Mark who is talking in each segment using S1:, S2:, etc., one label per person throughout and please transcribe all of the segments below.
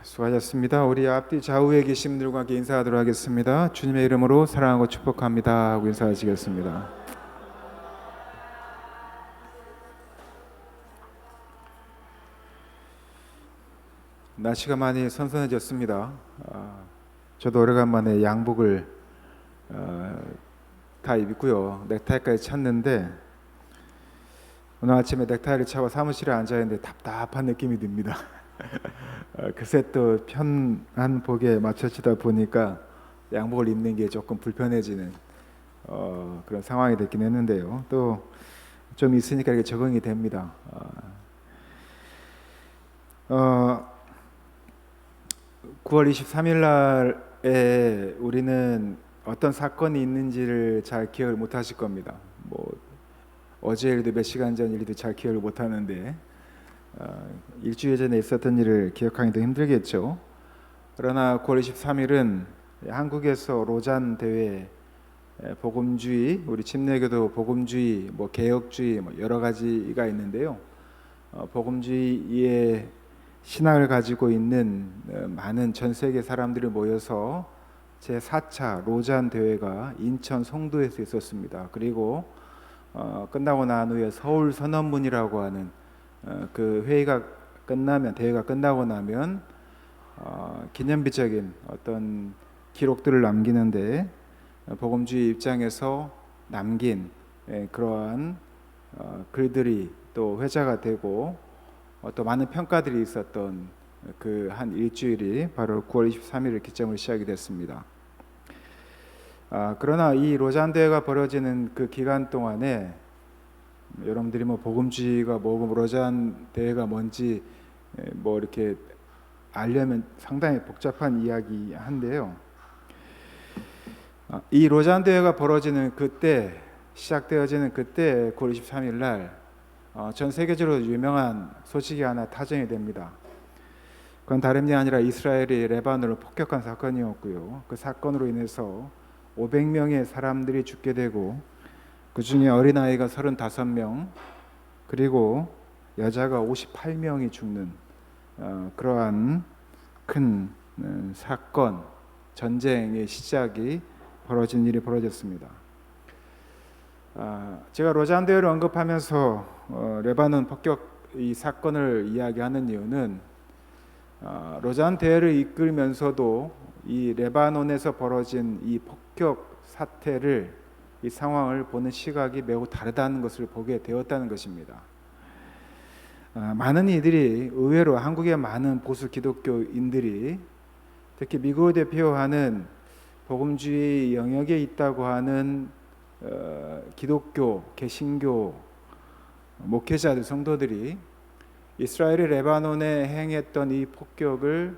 S1: 수고하셨습니다. 우리 앞뒤 좌우에 계신 분들과 함께 인사하도록 하겠습니다. 주님의 이름으로 사랑하고 축복합니다 하고 인사하시겠습니다. 날씨가 많이 선선해졌습니다. 저도 오래간만에 양복을 다 입고요. 넥타이까지 찼는데 오늘 아침에 넥타이를 차고 사무실에 앉아있는데 답답한 느낌이 듭니다. 그새 또 편한 복에 맞춰지다 보니까 양복을 입는 게 조금 불편해지는 그런 상황이 됐긴 했는데요. 또 좀 있으니까 이렇게 적응이 됩니다. 9월 23일 날에 우리는 어떤 사건이 있는지를 잘 기억을 못 하실 겁니다. 뭐 어제 일도 몇 시간 전 일도 잘 기억을 못 하는데 일주일 전에 있었던 일을 기억하기도 힘들겠죠. 그러나 9월 23일은 한국에서 로잔 대회, 복음주의, 우리 침례교도 복음주의, 뭐 개혁주의, 뭐 여러 가지가 있는데요. 복음주의의 신앙을 가지고 있는 많은 전 세계 사람들이 모여서 제 4차 로잔 대회가 인천 송도에서 있었습니다. 그리고 끝나고 난 후에 서울 선언문이라고 하는 그 회의가 끝나면, 대회가 끝나고 나면 기념비적인 어떤 기록들을 남기는데 복음주의 입장에서 남긴 그러한 글들이 또 회자가 되고 또 많은 평가들이 있었던 그 한 일주일이 바로 9월 23일을 기점으로 시작이 됐습니다. 그러나 이 로잔 대회가 벌어지는 그 기간 동안에 여러분들이 뭐 복음주의가 뭐고 로잔 대회가 뭔지 뭐 이렇게 알려면 상당히 복잡한 이야기한데요. 이 로잔 대회가 벌어지는 그때, 시작되어지는 그때 9월 23일 날 전 세계적으로 유명한 소식이 하나 타전이 됩니다. 그건 다름이 아니라 이스라엘이 레바논을 폭격한 사건이었고요. 그 사건으로 인해서 500명의 사람들이 죽게 되고 그 중에 어린아이가 35명, 그리고 여자가 58명이 죽는 그러한 큰 사건, 전쟁의 시작이 벌어진 일이 벌어졌습니다. 제가 로잔 대회를 언급하면서 레바논 폭격 이 사건을 이야기하는 이유는 로잔 대회를 이끌면서도 이 레바논에서 벌어진 이 폭격 사태를, 이 상황을 보는 시각이 매우 다르다는 것을 보게 되었다는 것입니다. 많은 이들이, 의외로 한국의 많은 보수 기독교인들이, 특히 미국을 대표하는 복음주의 영역에 있다고 하는 기독교, 개신교 목회자들, 성도들이 이스라엘이 레바논에 행했던 이 폭격을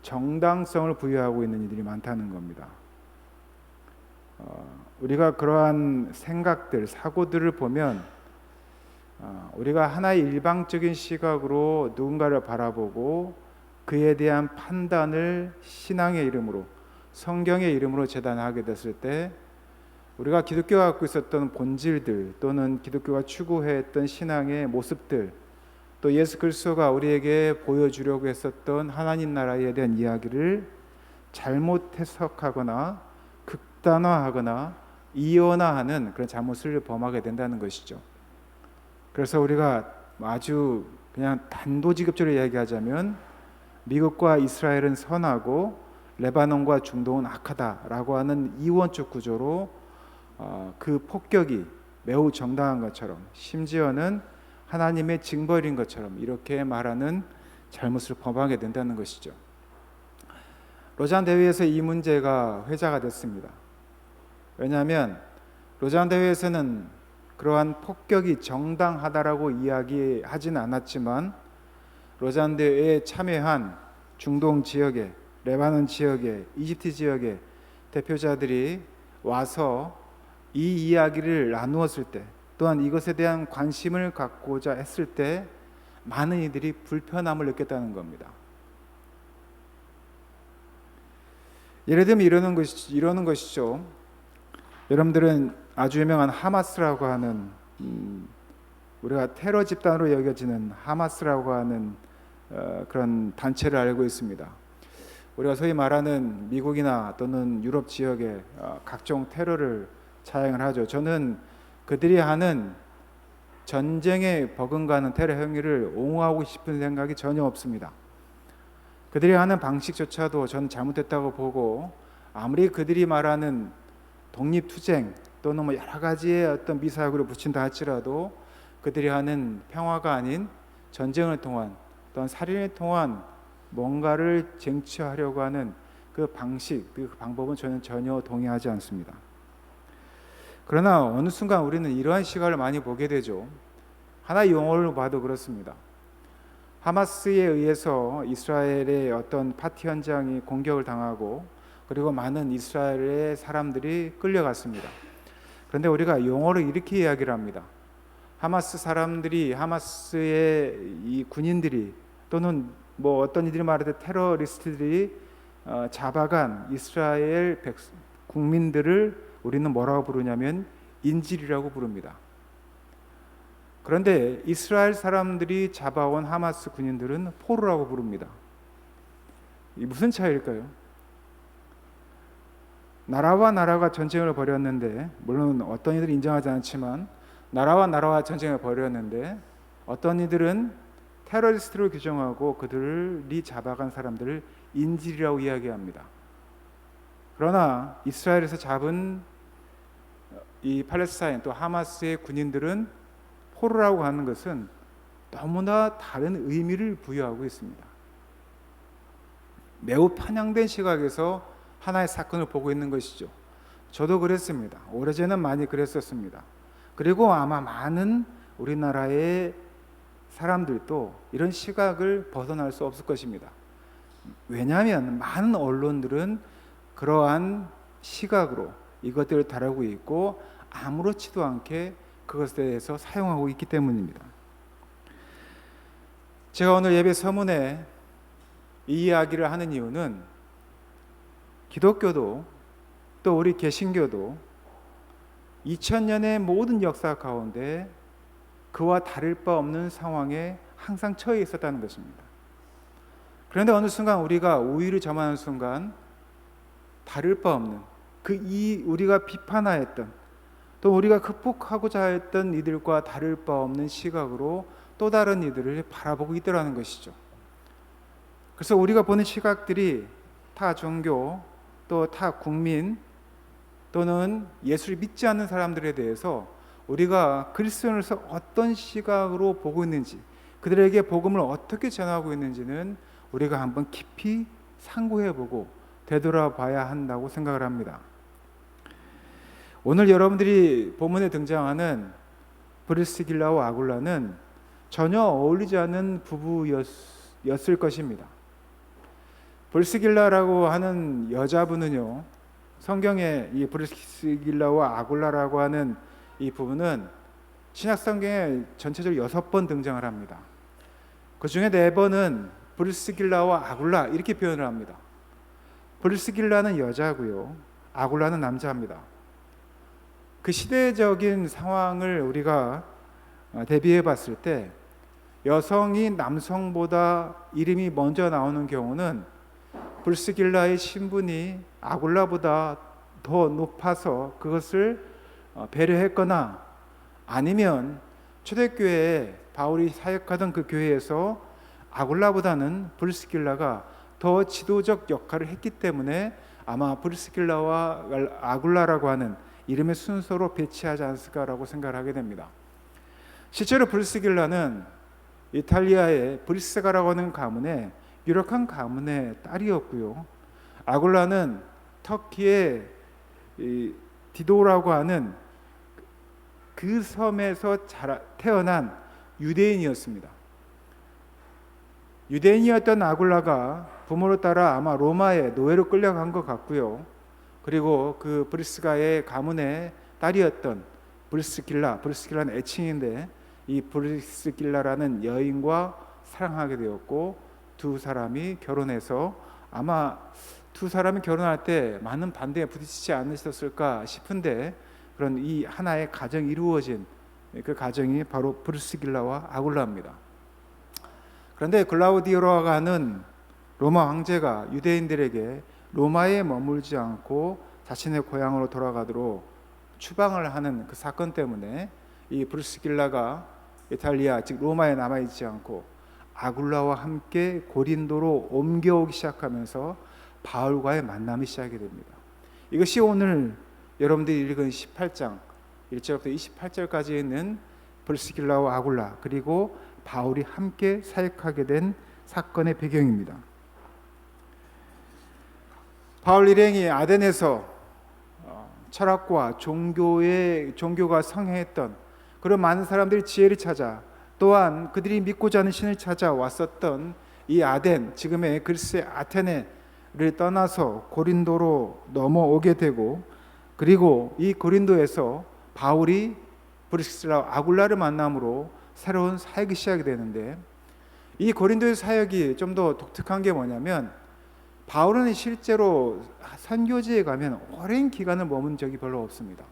S1: 정당성을 부여하고 있는 이들이 많다는 겁니다. 우리가 그러한 생각들, 사고들을 보면 우리가 하나의 일방적인 시각으로 누군가를 바라보고 그에 대한 판단을 신앙의 이름으로, 성경의 이름으로 재단하게 됐을 때 우리가 기독교가 갖고 있었던 본질들, 또는 기독교가 추구했던 신앙의 모습들, 또 예수 그리스도가 우리에게 보여주려고 했었던 하나님 나라에 대한 이야기를 잘못 해석하거나 극단화하거나 이원화하는 그런 잘못을 범하게 된다는 것이죠. 그래서 우리가 아주 그냥 단도직입적으로 이야기하자면 미국과 이스라엘은 선하고 레바논과 중동은 악하다라고 하는 이원적 구조로 그 폭격이 매우 정당한 것처럼, 심지어는 하나님의 징벌인 것처럼 이렇게 말하는 잘못을 범하게 된다는 것이죠. 로잔 대회에서 이 문제가 회자가 됐습니다. 왜냐하면 로잔 대회에서는 그러한 폭격이 정당하다라고 이야기하지는 않았지만 로잔 대회에 참여한 중동 지역의, 레바논 지역의, 이집트 지역의 대표자들이 와서 이 이야기를 나누었을 때, 또한 이것에 대한 관심을 갖고자 했을 때 많은 이들이 불편함을 느꼈다는 겁니다. 예를 들면 이러는 것이죠. 여러분들은 아주 유명한 하마스라고 하는, 우리가 테러 집단으로 여겨지는 하마스라고 하는 그런 단체를 알고 있습니다. 우리가 소위 말하는 미국이나 또는 유럽 지역의 각종 테러를 차양을 하죠. 저는 그들이 하는 전쟁에 버금가는 테러 행위를 옹호하고 싶은 생각이 전혀 없습니다. 그들이 하는 방식조차도 저는 잘못됐다고 보고, 아무리 그들이 말하는 독립투쟁 또는 뭐 여러 가지의 어떤 미사역으로 붙인다 할지라도 그들이 하는 평화가 아닌 전쟁을 통한 또는 살인을 통한 뭔가를 쟁취하려고 하는 그 방식, 그 방법은 저는 전혀 동의하지 않습니다. 그러나 어느 순간 우리는 이러한 시각을 많이 보게 되죠. 하나의 용어를 봐도 그렇습니다. 하마스에 의해서 이스라엘의 어떤 파티 현장이 공격을 당하고 그리고 많은 이스라엘의 사람들이 끌려갔습니다. 그런데 우리가 용어를 이렇게 이야기를 합니다. 하마스 사람들이, 하마스의 이 군인들이 또는 뭐 어떤 이들이 말할 때 테러리스트들이 잡아간 이스라엘 국민들을 우리는 뭐라고 부르냐면 인질이라고 부릅니다. 그런데 이스라엘 사람들이 잡아온 하마스 군인들은 포로라고 부릅니다. 이 무슨 차이일까요? 나라와 나라가 전쟁을 벌였는데, 물론 어떤 이들은 인정하지 않지만 나라와 나라와 전쟁을 벌였는데 어떤 이들은 테러리스트로 규정하고 그들이 잡아간 사람들을 인질이라고 이야기합니다. 그러나 이스라엘에서 잡은 이 팔레스타인 또 하마스의 군인들은 포로라고 하는 것은 너무나 다른 의미를 부여하고 있습니다. 매우 편향된 시각에서 하나의 사건을 보고 있는 것이죠. 저도 그랬습니다. 오래전에는 많이 그랬었습니다. 그리고 아마 많은 우리나라의 사람들도 이런 시각을 벗어날 수 없을 것입니다. 왜냐하면 많은 언론들은 그러한 시각으로 이것들을 다루고 있고 아무렇지도 않게 그것에 대해서 사용하고 있기 때문입니다. 제가 오늘 예배 서문에 이 이야기를 하는 이유는 기독교도 또 우리 개신교도 2000년의 모든 역사 가운데 그와 다를 바 없는 상황에 항상 처해 있었다는 것입니다. 그런데 어느 순간 우리가 우위를 점하는 순간 다를 바 없는 우리가 비판하였던 또 우리가 극복하고자 했던 이들과 다를 바 없는 시각으로 또 다른 이들을 바라보고 있더라는 것이죠. 그래서 우리가 보는 시각들이 타 종교 또 타 국민 또는 예수를 믿지 않는 사람들에 대해서 우리가 그리스도인으로서 어떤 시각으로 보고 있는지, 그들에게 복음을 어떻게 전하고 있는지는 우리가 한번 깊이 상고해보고 되돌아봐야 한다고 생각을 합니다. 오늘 여러분들이 본문에 등장하는 브리스길라와 아굴라는 전혀 어울리지 않는 부부였을 것입니다. 브리스길라라고 하는 여자분은요, 성경에 이 브리스길라와 아굴라라고 하는 이 부분은 신약 성경에 전체적으로 6번 등장을 합니다. 그 중에 4번은 브리스길라와 아굴라 이렇게 표현을 합니다. 브리스길라는 여자고요, 아굴라는 남자입니다. 그 시대적인 상황을 우리가 대비해 봤을 때 여성이 남성보다 이름이 먼저 나오는 경우는 브리스길라의 신분이 아굴라보다 더 높아서 그것을 배려했거나 아니면 초대교회에 바울이 사역하던 그 교회에서 아굴라보다는 브리스길라가 더 지도적 역할을 했기 때문에 아마 브리스길라와 아굴라라고 하는 이름의 순서로 배치하지 않았을까라고 생각을 하게 됩니다. 실제로 브리스길라는 이탈리아의 브리스가라고 하는 가문의 유력한 가문의 딸이었고요. 아굴라는 터키의 디도라고 하는 그 섬에서 태어난 유대인이었습니다. 유대인이었던 아굴라가 부모를 따라 아마 로마에 노예로 끌려간 것 같고요. 그리고 그 브리스가의 가문의 딸이었던 브리스길라는 애칭인데 이 브리스길라라는 여인과 사랑하게 되었고 두 사람이 결혼해서 아마 두 사람이 결혼할 때 많은 반대에 부딪히지 않으셨을까 싶은데 그런 이 하나의 가정이 이루어진 그 가정이 바로 브리스길라와 아굴라입니다. 그런데 글라우디오라고 하는 로마 황제가 유대인들에게 로마에 머물지 않고 자신의 고향으로 돌아가도록 추방을 하는 그 사건 때문에 이 브루스길라가 이탈리아 즉 로마에 남아있지 않고 아굴라와 함께 고린도로 옮겨오기 시작하면서 바울과의 만남이 시작이 됩니다. 이것이 오늘 여러분들이 읽은 18장 1절부터 28절까지 있는 브루스길라와 아굴라 그리고 바울이 함께 사역하게 된 사건의 배경입니다. 바울 일행이 아덴에서 철학과 종교가 성행했던 그런 많은 사람들이 지혜를 찾아 또한 그들이 믿고자 하는 신을 찾아 왔었던 이 아덴, 지금의 그리스의 아테네를 떠나서 고린도로 넘어오게 되고 그리고 이 고린도에서 바울이 브리스라 아굴라를 만남으로 새로운 사역이 시작이 되는데 이 고린도의 사역이 좀 더 독특한 게 뭐냐면 바울은 실제로 선교지에 가면 오랜 기간을 머문 적이 별로 없습니다.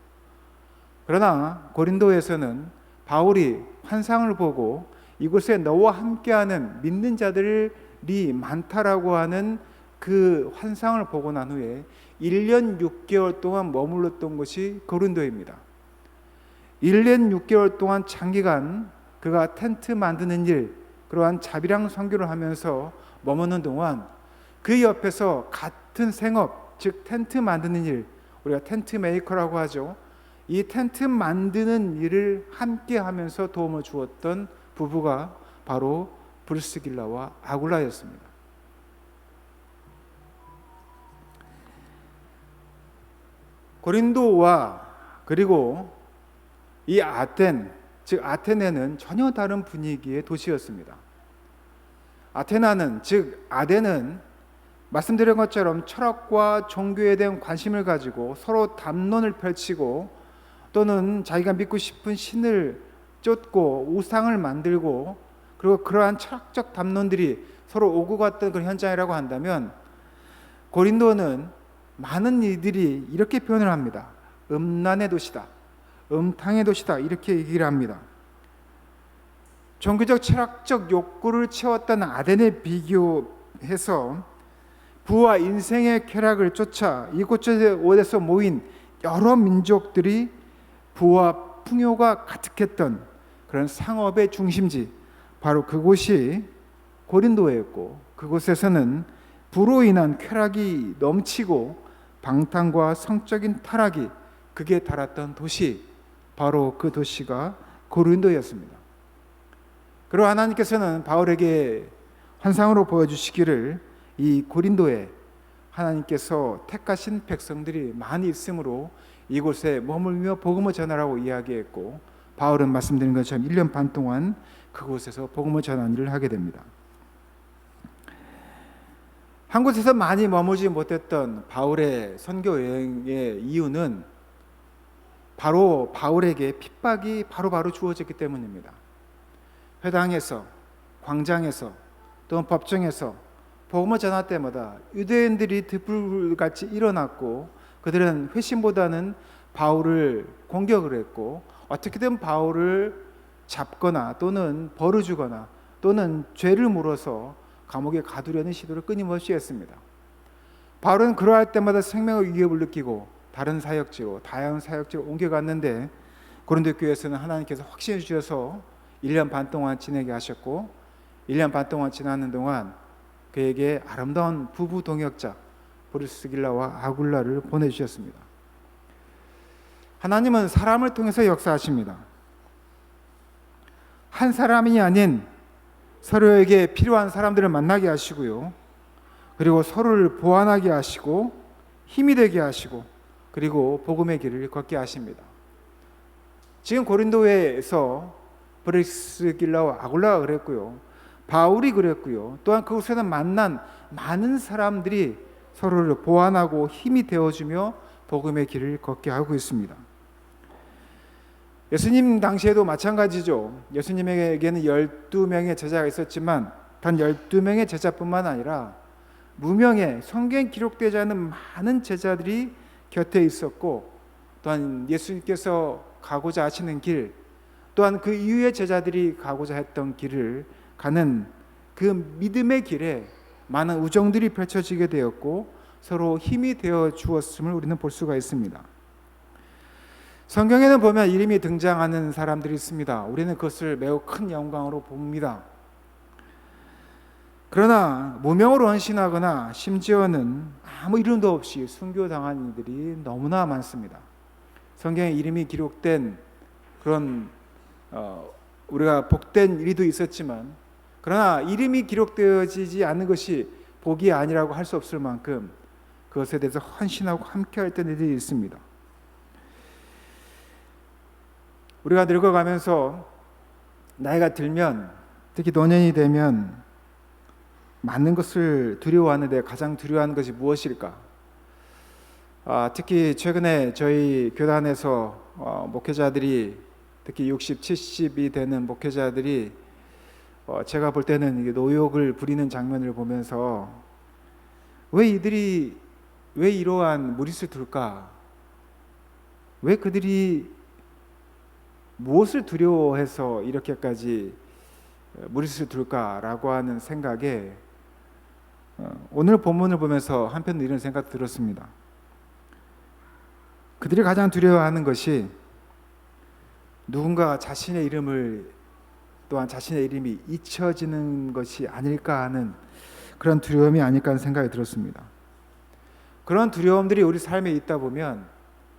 S1: 그러나 고린도에서는 바울이 환상을 보고 이곳에 너와 함께하는 믿는 자들이 많다라고 하는 그 환상을 보고 난 후에 1년 6개월 동안 머물렀던 곳이 고린도입니다. 1년 6개월 동안 장기간 그가 텐트 만드는 일, 그러한 자비랑 선교를 하면서 머무는 동안 그 옆에서 같은 생업, 즉 텐트 만드는 일, 우리가 텐트 메이커라고 하죠. 이 텐트 만드는 일을 함께 하면서 도움을 주었던 부부가 바로 브루스길라와 아굴라였습니다. 고린도와 그리고 이 아텐, 즉 아테네는 전혀 다른 분위기의 도시였습니다. 아테나는, 즉 아덴은 말씀드린 것처럼 철학과 종교에 대한 관심을 가지고 서로 담론을 펼치고 또는 자기가 믿고 싶은 신을 쫓고 우상을 만들고 그리고 그러한 철학적 담론들이 서로 오고 갔던 그런 현장이라고 한다면 고린도는 많은 이들이 이렇게 표현을 합니다. 음란의 도시다, 음탕의 도시다 이렇게 얘기를 합니다. 종교적 철학적 욕구를 채웠던 아덴에 비교해서 부와 인생의 쾌락을 쫓아 이곳저곳에서 모인 여러 민족들이 부와 풍요가 가득했던 그런 상업의 중심지, 바로 그곳이 고린도였고 그곳에서는 부로 인한 쾌락이 넘치고 방탕과 성적인 타락이 극에 달했던 도시, 바로 그 도시가 고린도였습니다. 그리고 하나님께서는 바울에게 환상으로 보여주시기를 이 고린도에 하나님께서 택하신 백성들이 많이 있으므로 이곳에 머물며 복음을 전하라고 이야기했고 바울은 말씀드린 것처럼 1년 반 동안 그곳에서 복음을 전하는 일을 하게 됩니다. 한 곳에서 많이 머물지 못했던 바울의 선교 여행의 이유는 바로 바울에게 핍박이 바로바로 주어졌기 때문입니다. 회당에서, 광장에서, 또는 법정에서 복음을 전할 때마다 유대인들이 들불같이 일어났고 그들은 회심보다는 바울을 공격을 했고 어떻게든 바울을 잡거나 또는 벌을 주거나 또는 죄를 물어서 감옥에 가두려는 시도를 끊임없이 했습니다. 바울은 그러할 때마다 생명의 위협을 느끼고 다른 사역지로, 다양한 사역지로 옮겨갔는데 고린도 교회에서는 하나님께서 확신해 주셔서 1년 반 동안 지내게 하셨고 1년 반 동안 지나는 동안 그에게 아름다운 부부 동역자 브루스길라와 아굴라를 보내주셨습니다. 하나님은 사람을 통해서 역사하십니다. 한 사람이 아닌 서로에게 필요한 사람들을 만나게 하시고요. 그리고 서로를 보완하게 하시고 힘이 되게 하시고 그리고 복음의 길을 걷게 하십니다. 지금 고린도에서 브루스길라와 아굴라가 그랬고요. 바울이 그랬고요. 또한 그곳에서 만난 많은 사람들이 서로를 보완하고 힘이 되어주며 복음의 길을 걷게 하고 있습니다. 예수님 당시에도 마찬가지죠. 예수님에게는 12명의 제자가 있었지만 단 12명의 제자뿐만 아니라 무명의 성경에 기록되지 않은 많은 제자들이 곁에 있었고 또한 예수님께서 가고자 하시는 길 또한 그 이후의 제자들이 가고자 했던 길을 가는 그 믿음의 길에 많은 우정들이 펼쳐지게 되었고 서로 힘이 되어 주었음을 우리는 볼 수가 있습니다. 성경에는 보면 이름이 등장하는 사람들이 있습니다. 우리는 그것을 매우 큰 영광으로 봅니다. 그러나 무명으로 헌신하거나 심지어는 아무 이름도 없이 순교당한 이들이 너무나 많습니다. 성경에 이름이 기록된 그런 우리가 복된 일도 있었지만, 그러나 이름이 기록되어지지 않는 것이 복이 아니라고 할 수 없을 만큼 그것에 대해서 헌신하고 함께할 때는 일이 있습니다. 우리가 늙어가면서 나이가 들면, 특히 노년이 되면 많은 것을 두려워하는데 가장 두려워하는 것이 무엇일까? 특히 최근에 저희 교단에서 목회자들이, 특히 60, 70이 되는 목회자들이 제가 볼 때는 노욕을 부리는 장면을 보면서 왜 이러한 무리수를 둘까? 왜 그들이 무엇을 두려워해서 이렇게까지 무리수를 둘까라고 하는 생각에 오늘 본문을 보면서 한편 이런 생각 들었습니다. 그들이 가장 두려워하는 것이 누군가 자신의 이름을, 또한 자신의 이름이 잊혀지는 것이 아닐까 하는 그런 두려움이 아닐까 하는 생각이 들었습니다. 그런 두려움들이 우리 삶에 있다 보면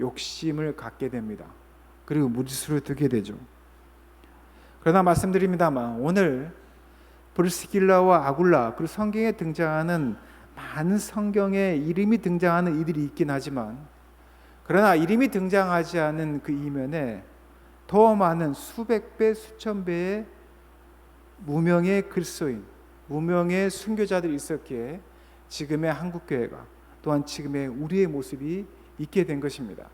S1: 욕심을 갖게 됩니다. 그리고 무리수를 두게 되죠. 그러나 말씀드립니다만 오늘 브리스길라와 아굴라, 그리고 성경에 등장하는 많은 성경에 이름이 등장하는 이들이 있긴 하지만, 그러나 이름이 등장하지 않은 그 이면에 더 많은 수백 배, 수천 배의 무명의 그리스도인, 무명의 순교자들이 있었기에 지금의 한국교회가, 또한 지금의 우리의 모습이 있게 된 것입니다.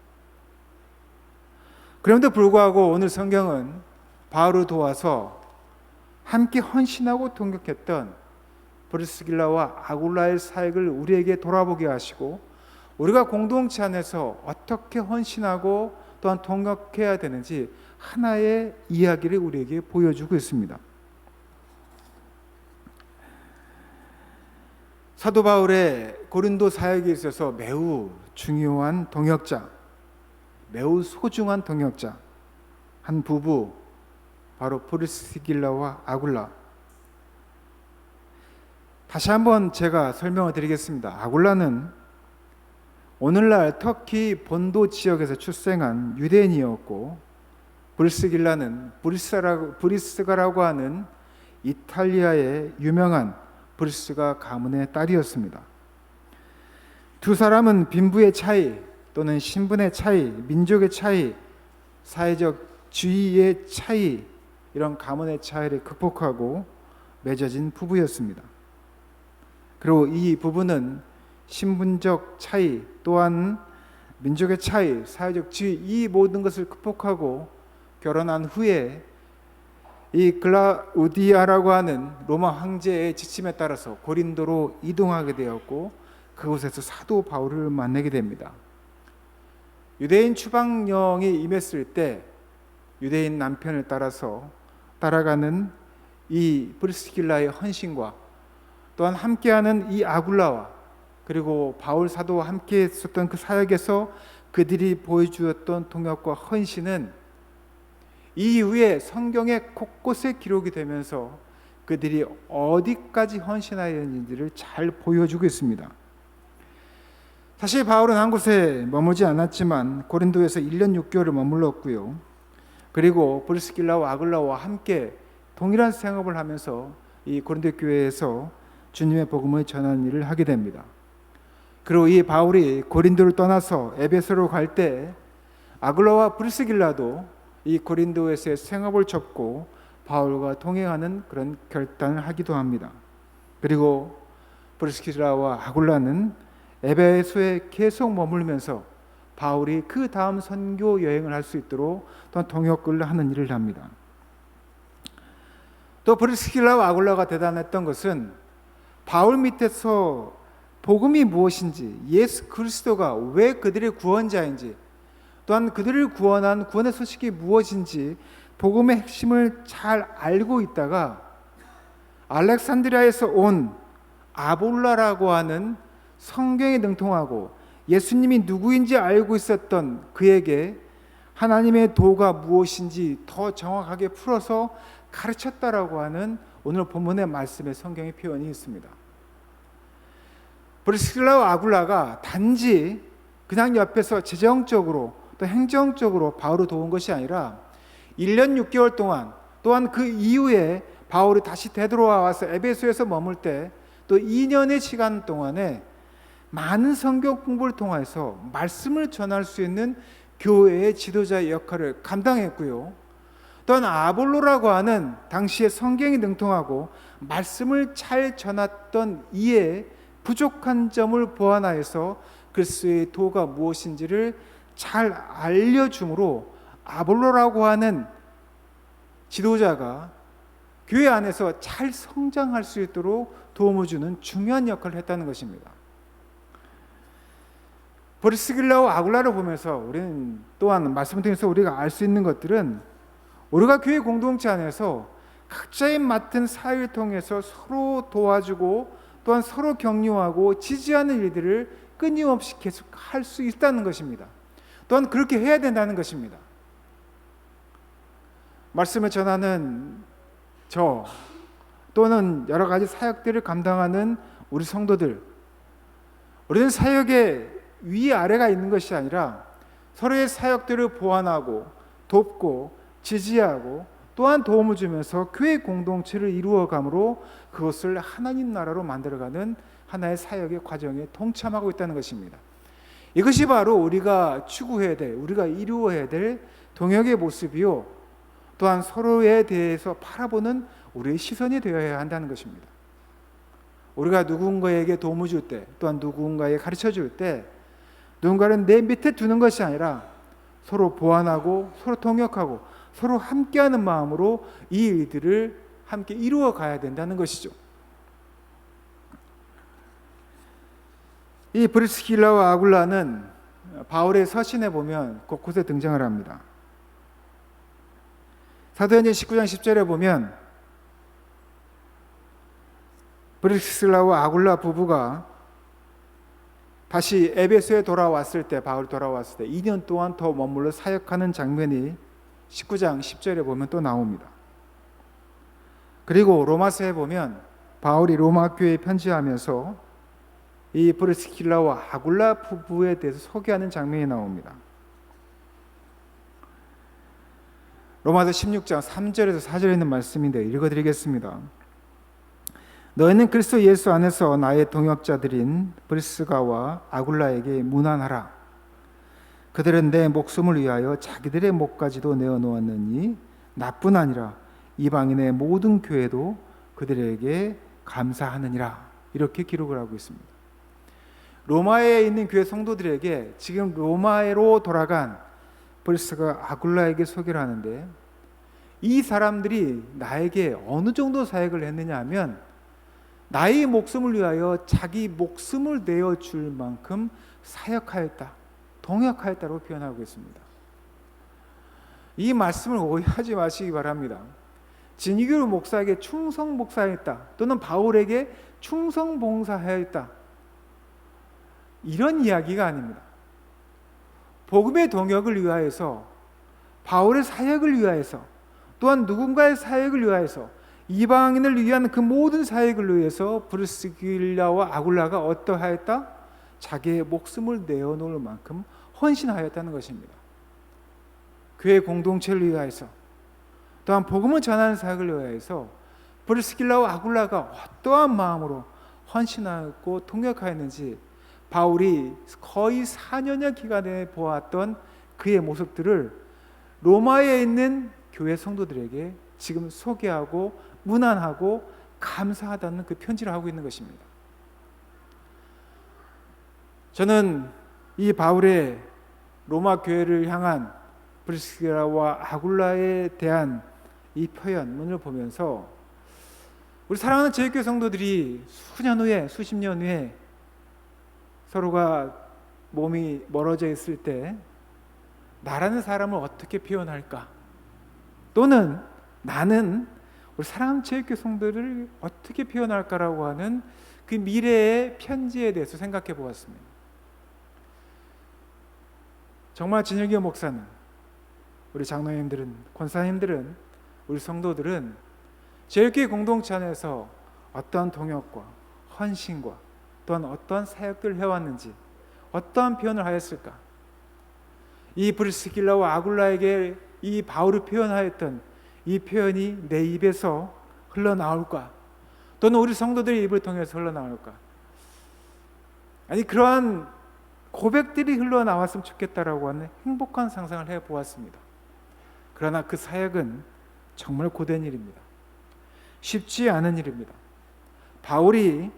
S1: 그럼에도 불구하고 오늘 성경은 바울을 도와서 함께 헌신하고 동역했던 브리스길라와 아굴라의 사역을 우리에게 돌아보게 하시고, 우리가 공동체 안에서 어떻게 헌신하고 또한 동역해야 되는지 하나의 이야기를 우리에게 보여주고 있습니다. 사도 바울의 고린도 사역에 있어서 매우 중요한 동역자, 매우 소중한 동역자 한 부부, 바로 브리스길라와 아굴라. 다시 한번 제가 설명을 드리겠습니다. 아굴라는 오늘날 터키 본도 지역에서 출생한 유대인이었고, 브리스길라는 브리스가라고 하는 이탈리아의 유명한 브리스가 가문의 딸이었습니다. 두 사람은 빈부의 차이, 또는 신분의 차이, 민족의 차이, 사회적 지위의 차이, 이런 가문의 차이를 극복하고 맺어진 부부였습니다. 그리고 이 부부는 신분적 차이, 또한 민족의 차이, 사회적 지위, 이 모든 것을 극복하고 결혼한 후에 이 글라우디아라고 하는 로마 황제의 지침에 따라서 고린도로 이동하게 되었고, 그곳에서 사도 바울을 만나게 됩니다. 유대인 추방령이 임했을 때 유대인 남편을 따라가는 이 브리스길라의 헌신과, 또한 함께하는 이 아굴라와, 그리고 바울 사도와 함께 했었던 그 사역에서 그들이 보여주었던 동역과 헌신은 이후에 성경의 곳곳에 기록이 되면서 그들이 어디까지 헌신하였는지를 잘 보여주고 있습니다. 사실 바울은 한 곳에 머물지 않았지만 고린도에서 1년 6개월을 머물렀고요. 그리고 브리스길라와 아굴라와 함께 동일한 생업을 하면서 이 고린도 교회에서 주님의 복음을 전하는 일을 하게 됩니다. 그리고 이 바울이 고린도를 떠나서 에베소로 갈 때 아굴라와 브리스길라도 이 고린도에서의 생업을 접고 바울과 동행하는 그런 결단을 하기도 합니다. 그리고 브리스길라와 아굴라는 에베소에 계속 머물면서 바울이 그 다음 선교 여행을 할 수 있도록 또 동역을 하는 일을 합니다. 또 브리스길라와 아굴라가 대단했던 것은 바울 밑에서 복음이 무엇인지, 예수 그리스도가 왜 그들의 구원자인지, 또한 그들을 구원한 구원의 소식이 무엇인지 복음의 핵심을 잘 알고 있다가 알렉산드리아에서 온 아볼라라고 하는 성경에 능통하고 예수님이 누구인지 알고 있었던 그에게 하나님의 도가 무엇인지 더 정확하게 풀어서 가르쳤다라고 하는 오늘 본문의 말씀에 성경의 표현이 있습니다. 브리스길라와 아굴라가 단지 그냥 옆에서 재정적으로 또 행정적으로 바울을 도운 것이 아니라 1년 6개월 동안, 또한 그 이후에 바울이 다시 되돌아와서 에베소에서 머물 때 또 2년의 시간 동안에 많은 성경 공부를 통해서 말씀을 전할 수 있는 교회의 지도자의 역할을 감당했고요. 또한 아볼로라고 하는 당시에 성경이 능통하고 말씀을 잘 전했던 이에 부족한 점을 보완하여서 그리스도의 도가 무엇인지를 잘 알려줌으로 아볼로라고 하는 지도자가 교회 안에서 잘 성장할 수 있도록 도움을 주는 중요한 역할을 했다는 것입니다. 브리스길라와 아굴라를 보면서 우리는 또한 말씀을 통해서 우리가 알 수 있는 것들은 우리가 교회 공동체 안에서 각자의 맡은 사역을 통해서 서로 도와주고 또한 서로 격려하고 지지하는 일들을 끊임없이 계속 할 수 있다는 것입니다. 또한 그렇게 해야 된다는 것입니다. 말씀을 전하는 저 또는 여러 가지 사역들을 감당하는 우리 성도들, 우리는 사역의 위아래가 있는 것이 아니라 서로의 사역들을 보완하고 돕고 지지하고 또한 도움을 주면서 교회 공동체를 이루어감으로 그것을 하나님 나라로 만들어가는 하나의 사역의 과정에 동참하고 있다는 것입니다. 이것이 바로 우리가 추구해야 될, 우리가 이루어야 될 동역의 모습이요, 또한 서로에 대해서 바라보는 우리의 시선이 되어야 한다는 것입니다. 우리가 누군가에게 도움을 줄 때, 또한 누군가에게 가르쳐 줄 때 누군가를 내 밑에 두는 것이 아니라 서로 보완하고 서로 동역하고 서로 함께하는 마음으로 이 일들을 함께 이루어 가야 된다는 것이죠. 이 브리스길라와 아굴라는 바울의 서신에 보면 곳곳에 등장을 합니다. 사도행전 19장 10절에 보면 브리스길라와 아굴라 부부가 다시 에베소에 돌아왔을 때, 바울이 돌아왔을 때 2년 동안 더 머물러 사역하는 장면이 19장 10절에 보면 또 나옵니다. 그리고 로마서에 보면 바울이 로마 교회에 편지하면서 이 브리스길라와 아굴라 부부에 대해서 소개하는 장면이 나옵니다. 로마서 16장 3절에서 4절에 있는 말씀인데 읽어드리겠습니다. 너희는 그리스도 예수 안에서 나의 동역자들인 브리스가와 아굴라에게 문안하라. 그들은 내 목숨을 위하여 자기들의 목까지도 내어놓았느니 나뿐 아니라 이방인의 모든 교회도 그들에게 감사하느니라. 이렇게 기록을 하고 있습니다. 로마에 있는 교회 성도들에게 지금 로마로 돌아간 브리스가 아굴라에게 소개를 하는데, 이 사람들이 나에게 어느 정도 사역을 했느냐 하면 나의 목숨을 위하여 자기 목숨을 내어줄 만큼 사역하였다, 동역하였다고 표현하고 있습니다. 이 말씀을 오해하지 마시기 바랍니다. 진이교 목사에게 충성 봉사했다, 또는 바울에게 충성 봉사하였다, 이런 이야기가 아닙니다. 복음의 동역을 위하여서, 바울의 사역을 위하여서, 또한 누군가의 사역을 위하여서, 이방인을 위한 그 모든 사역을 위해서 브리스길라와 아굴라가 어떠하였다? 자기의 목숨을 내어놓을 만큼 헌신하였다는 것입니다. 교회 공동체를 위하여서, 또한 복음을 전하는 사역을 위하여서 브리스길라와 아굴라가 어떠한 마음으로 헌신하고 동역하였는지 바울이 거의 4년여 기간에 보았던 그의 모습들을 로마에 있는 교회 성도들에게 지금 소개하고 문안하고 감사하다는 그 편지를 하고 있는 것입니다. 저는 이 바울의 로마 교회를 향한 브리스길라와 아굴라에 대한 이 표현문을 보면서 우리 사랑하는 제일교회 성도들이 수십 년 후에 서로가 몸이 멀어져 있을 때 나라는 사람을 어떻게 표현할까? 또는 나는 우리 사랑하는 제일교회 성도들을 어떻게 표현할까라고 하는 그 미래의 편지에 대해서 생각해 보았습니다. 정말 진일교 목사는, 우리 장로님들은, 권사님들은, 우리 성도들은 제일교회 공동체 안에서 어떠한 동역과 헌신과 또한 어떠한 사역들을 해왔는지, 어떠한 표현을 하였을까? 이 브리스길라와 아굴라에게 이 바울이 표현하였던 이 표현이 내 입에서 흘러나올까? 또는 우리 성도들의 입을 통해서 흘러나올까? 아니, 그러한 고백들이 흘러나왔으면 좋겠다라고 하는 행복한 상상을 해보았습니다. 그러나 그 사역은 정말 고된 일입니다. 쉽지 않은 일입니다. 바울이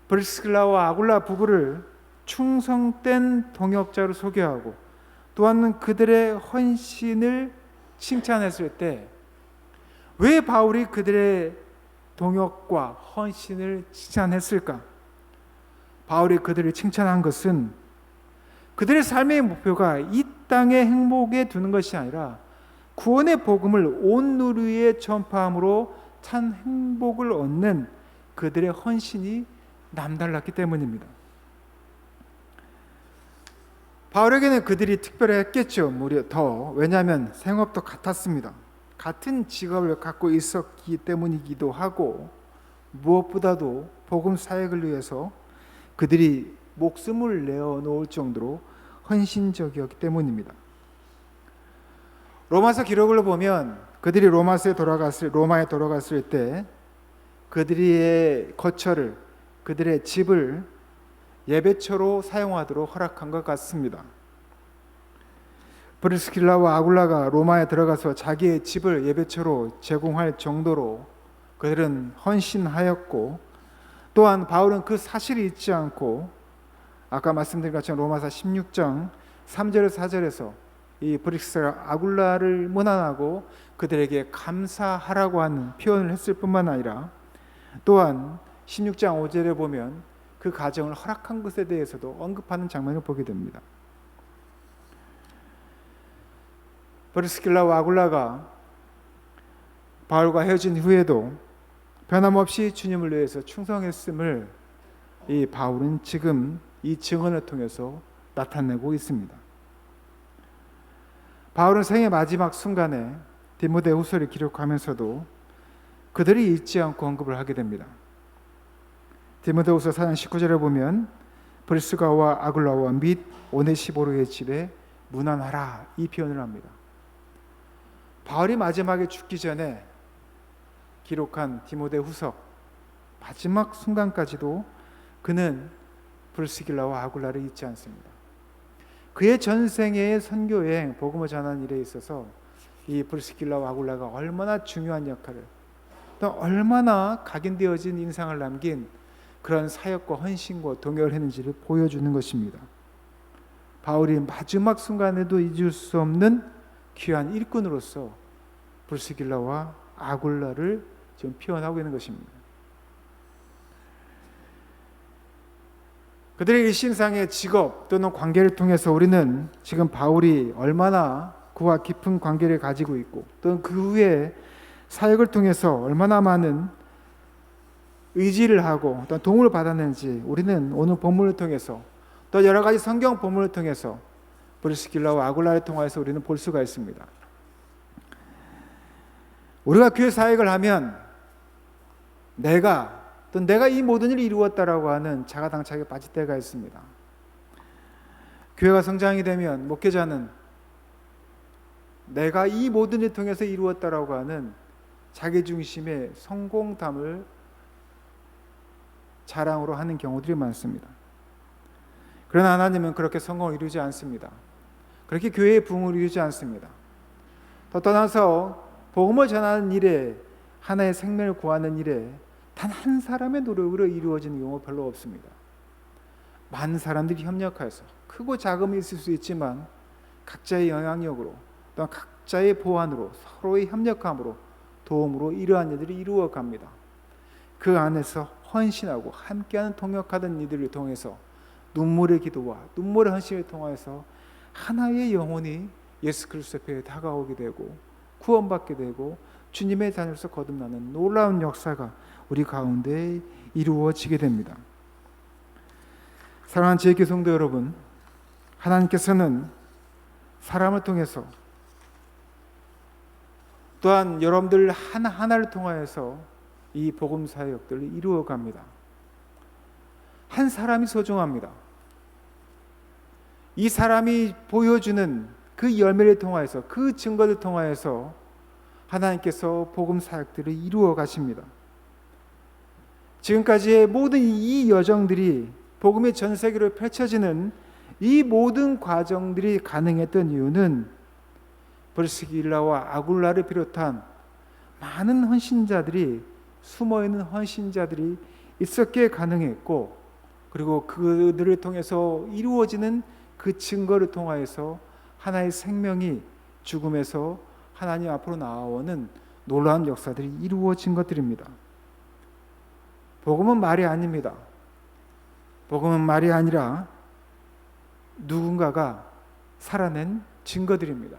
S1: 브리스길라와 아굴라 부부를 충성된 동역자로 소개하고 또한 그들의 헌신을 칭찬했을 때, 왜 바울이 그들의 동역과 헌신을 칭찬했을까? 바울이 그들을 칭찬한 것은 그들의 삶의 목표가 이 땅의 행복에 두는 것이 아니라 구원의 복음을 온 누리에 전파함으로 참 행복을 얻는 그들의 헌신이 남달랐기 때문입니다. 바울에게는 그들이 특별했겠죠. 무려 더, 왜냐하면 생업도 같았습니다. 같은 직업을 갖고 있었기 때문이기도 하고, 무엇보다도 복음 사역을 위해서 그들이 목숨을 내어놓을 정도로 헌신적이었기 때문입니다. 로마서 기록을 보면 그들이 로마에 돌아갔을 때 그들의 거처를, 그들의 집을 예배처로 사용하도록 허락한 것 같습니다. 브리스길라와 아굴라가 로마에 들어가서 자기의 집을 예배처로 제공할 정도로 그들은 헌신하였고, 또한 바울은 그 사실을 잊지 않고 아까 말씀드린 것처럼 로마서 16장 3절 4절에서 이 브리스길라 아굴라를 문안하고 그들에게 감사하라고 하는 표현을 했을 뿐만 아니라, 또한 16장 5절에 보면 그 가정을 허락한 것에 대해서도 언급하는 장면을 보게 됩니다. 브리스길라와 아굴라가 바울과 헤어진 후에도 변함없이 주님을 위해서 충성했음을 이 바울은 지금 이 증언을 통해서 나타내고 있습니다. 바울은 생의 마지막 순간에 디모데후서를 기록하면서도 그들이 잊지 않고 언급을 하게 됩니다. 디모데후서 4장 19절에 보면 브리스가와 아굴라와 및 오네시보르의 집에 문안하라, 이 표현을 합니다. 바울이 마지막에 죽기 전에 기록한 디모데후서 마지막 순간까지도 그는 브리스길라와 아굴라를 잊지 않습니다. 그의 전생애의 선교여행, 복음을 전하는 일에 있어서 이 브리스길라와 아굴라가 얼마나 중요한 역할을, 또 얼마나 각인되어진 인상을 남긴 그런 사역과 헌신과 동역을 했는지를 보여주는 것입니다. 바울이 마지막 순간에도 잊을 수 없는 귀한 일꾼으로서 브리스길라와 아굴라를 지금 표현하고 있는 것입니다. 그들의 일신상의 직업 또는 관계를 통해서 우리는 지금 바울이 얼마나 그와 깊은 관계를 가지고 있고, 또는 그 후에 사역을 통해서 얼마나 많은 의지를 하고 또 도움을 받았는지 우리는 오늘 본문을 통해서, 또 여러 가지 성경 본문을 통해서 브리스길라와 아굴라를 통해서 우리는 볼 수가 있습니다. 우리가 교회 사역을 하면 내가 이 모든 일을 이루었다라고 하는 자가당착에 빠질 때가 있습니다. 교회가 성장이 되면 목회자는 내가 이 모든 일을 통해서 이루었다라고 하는 자기중심의 성공담을 자랑으로 하는 경우들이 많습니다. 그러나 하나님은 그렇게 성공을 이루지 않습니다. 그렇게 교회의 부흥을 이루지 않습니다. 더 떠나서 복음을 전하는 일에, 하나의 생명을 구하는 일에 단 한 사람의 노력으로 이루어지는 경우가 별로 없습니다. 많은 사람들이 협력해서, 크고 작음이 있을 수 있지만 각자의 영향력으로, 또 각자의 보완으로, 서로의 협력함으로, 도움으로 이러한 일들이 이루어갑니다. 그 안에서 헌신하고 함께하는 동역하던 이들을 통해서 눈물의 기도와 눈물의 헌신을 통해서 하나의 영혼이 예수 그리스도 앞에 다가오게 되고 구원받게 되고 주님의 자녀로서 거듭나는 놀라운 역사가 우리 가운데 이루어지게 됩니다. 사랑하는 제 교성도 여러분, 하나님께서는 사람을 통해서 또한 여러분들 하나하나를 통하여서 이 복음 사역들을 이루어 갑니다. 한 사람이 소중합니다. 이 사람이 보여주는 그 열매를 통하여서, 그 증거를 통하여서 하나님께서 복음 사역들을 이루어 가십니다. 지금까지의 모든 이 여정들이, 복음의 전 세계로 펼쳐지는 이 모든 과정들이 가능했던 이유는 브리스길라와 아굴라를 비롯한 많은 헌신자들이, 숨어있는 헌신자들이 있었기에 가능했고, 그리고 그들을 통해서 이루어지는 그 증거를 통하여서 하나의 생명이 죽음에서 하나님 앞으로 나아오는 놀라운 역사들이 이루어진 것들입니다. 복음은 말이 아닙니다. 복음은 말이 아니라 누군가가 살아낸 증거들입니다.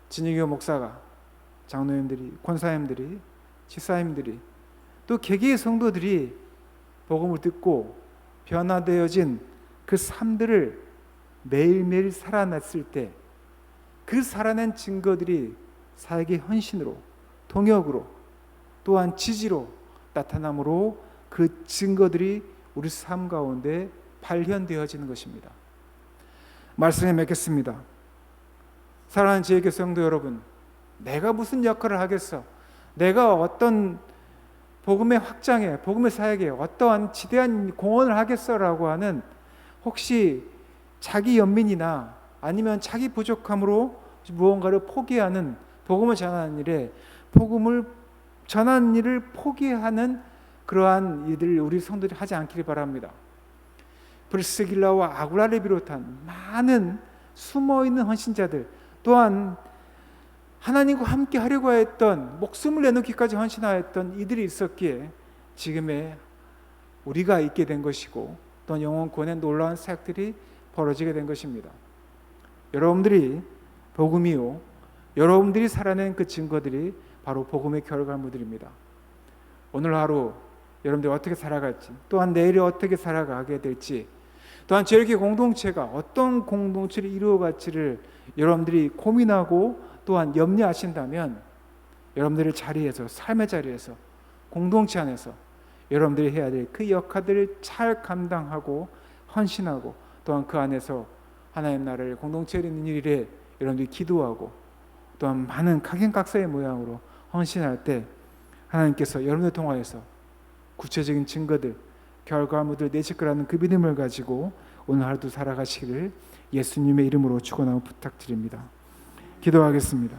S1: 진유교 목사가, 장로님들이, 권사님들이, 집사님들이, 또 개개의 성도들이 복음을 듣고 변화되어진 그 삶들을 매일매일 살아냈을 때, 그 살아낸 증거들이 사역의 헌신으로, 동역으로, 또한 지지로 나타남으로 그 증거들이 우리 삶 가운데 발현되어지는 것입니다. 말씀에 맺겠습니다. 사랑하는 지혜교 성도 여러분, 내가 무슨 역할을 하겠어? 내가 어떤 복음의 확장에, 복음의 사역에 어떠한 지대한 공헌을 하겠어라고 하는, 혹시 자기 연민이나 아니면 자기 부족함으로 무언가를 포기하는, 복음을 전하는 일에 복음을 전하는 일을 포기하는 그러한 일들을 우리 성도들이 하지 않기를 바랍니다. 브리스길라와 아굴라를 비롯한 많은 숨어있는 헌신자들, 또한 하나님과 함께 하려고 했던, 목숨을 내놓기까지 헌신하였던 이들이 있었기에 지금의 우리가 있게 된 것이고, 또 영혼 구원의 놀라운 사역들이 벌어지게 된 것입니다. 여러분들이 복음이요, 여러분들이 살아낸 그 증거들이 바로 복음의 결과물들입니다. 오늘 하루 여러분들이 어떻게 살아갈지, 또한 내일이 어떻게 살아가게 될지, 또한 제일교회 공동체가 어떤 공동체를 이루어갈지를 여러분들이 고민하고 또한 염려하신다면, 여러분들의 자리에서, 삶의 자리에서, 공동체 안에서 여러분들이 해야 될 그 역할들을 잘 감당하고 헌신하고, 또한 그 안에서 하나님 나라를 공동체에 있는 일에 여러분들이 기도하고, 또한 많은 각인각사의 모양으로 헌신할 때 하나님께서 여러분을 통하여서 구체적인 증거들, 결과물들 내실 거라는 그 믿음을 가지고 오늘 하루도 살아가시기를 예수님의 이름으로 축원하고 부탁드립니다. 기도하겠습니다.